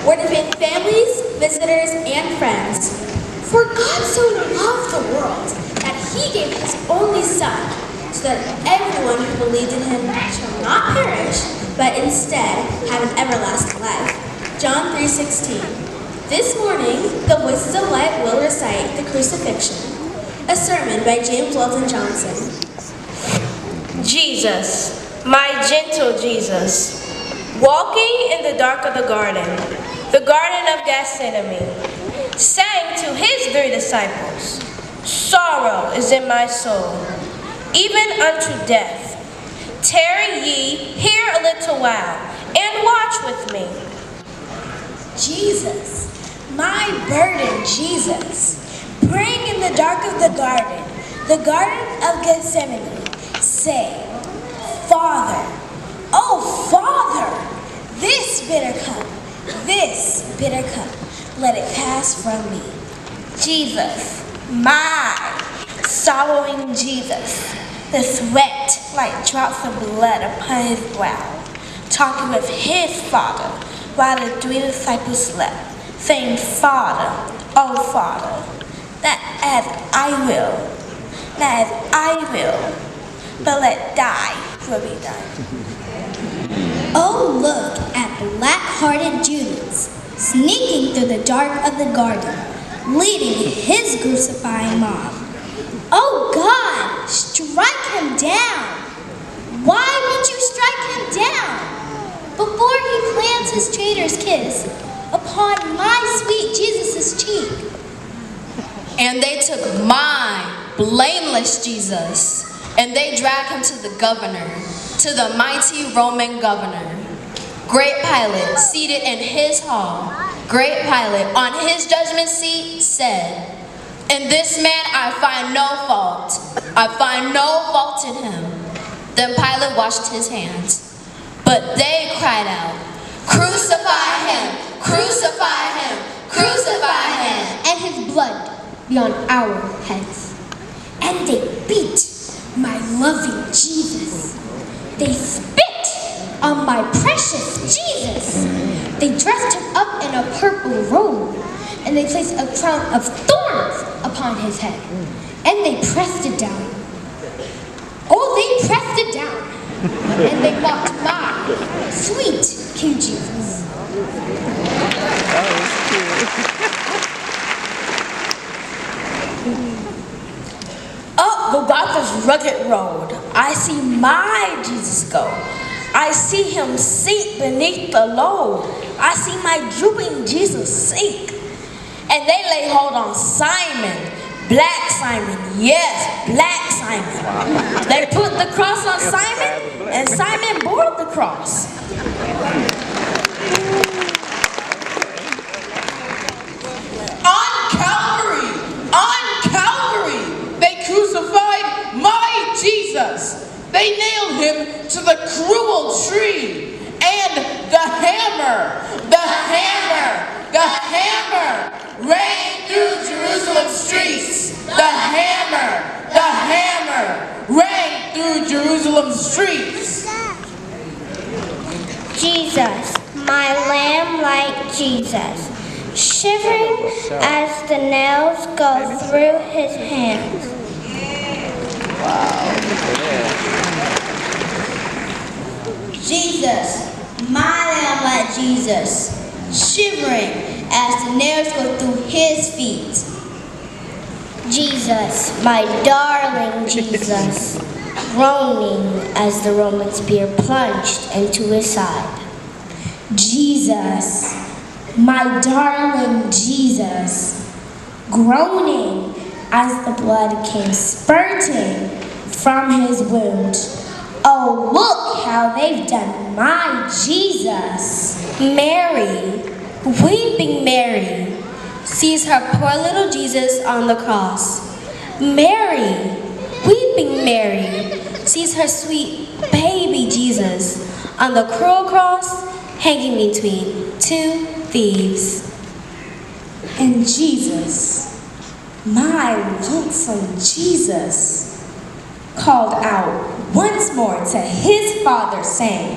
were to families, visitors, and friends. For God so loved the world that he gave his only Son, so that everyone who believed in him shall not perish, but instead have an everlasting life. John 3:16. This morning, the Voices of Light will recite the Crucifixion, a sermon by James Weldon Johnson. Jesus, my gentle Jesus, walking in the dark of the Garden of Gethsemane, saying to his 3 disciples, sorrow is in my soul, even unto death. Tarry ye here a little while, and watch with me. Jesus, my burden, Jesus, praying in the dark of the Garden of Gethsemane, say, Father, oh Father, this bitter cup, let it pass from me. Jesus, my sorrowing Jesus, the sweat like drops of blood upon his brow, talking with his Father while the 3 disciples slept, saying, Father, oh Father, not as I will, but let thy will be done. Oh, look at black-hearted Judas, sneaking through the dark of the garden, leading his crucifying mob. Oh God, strike him down! Why would you strike him down? Before he plants his traitor's kiss upon my sweet Jesus' cheek. And they took my blameless Jesus, and they dragged him to the governor, to the mighty Roman governor. Great Pilate, seated in his hall, great Pilate, on his judgment seat, said, in this man I find no fault. I find no fault in him. Then Pilate washed his hands. But they cried out, crucify him, crucify him, crucify him. And his blood be on our heads. And they beat my loving Jesus. They spit on my precious Jesus. They dressed him up in a purple robe, and they placed a crown of thorns upon his head. And they pressed it down. Oh, they pressed it down. And they mocked my sweet King Jesus. That was cute. Up Golgotha's rugged road, I see my Jesus go. I see him sink beneath the load. I see my drooping Jesus sink. And they lay hold on Simon, Black Simon, yes, Black Simon. They put the cross on Simon, and Simon bore the cross. On Calvary, they crucified my Jesus. They nailed him to the cruel tree. And the hammer rang through Jerusalem streets. The hammer rang through Jerusalem streets. Jesus, my lamb like Jesus, shivering as the nails go through his hands. Jesus, my lamb like Jesus, shivering as the nails go through his feet. Jesus, my darling Jesus, groaning as the Roman spear plunged into his side. Jesus, my darling Jesus, groaning as the blood came spurting from his wound. Oh, look how they've done my Jesus. Mary, weeping Mary, sees her poor little Jesus on the cross. Mary, weeping Mary, sees her sweet baby Jesus on the cruel cross hanging between 2 thieves. And Jesus, my lonesome Jesus, called out once more to his Father, saying,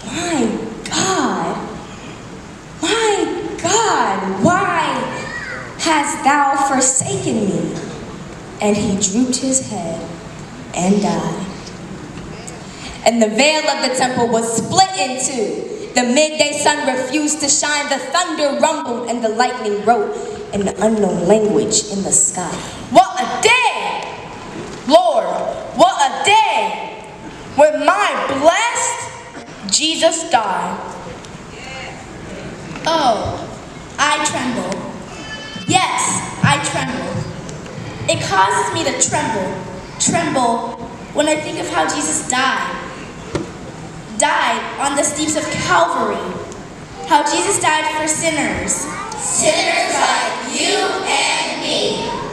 My God, hast thou forsaken me? And he drooped his head and died. And the veil of the temple was split in two. The midday sun refused to shine, the thunder rumbled, and the lightning wrote in the unknown language in the sky. What a day! Lord, what a day! When my blessed Jesus died. Oh, I tremble. Yes, I tremble. It causes me to tremble when I think of how Jesus died on the steeps of Calvary. How Jesus died for sinners. Sinners like you and me.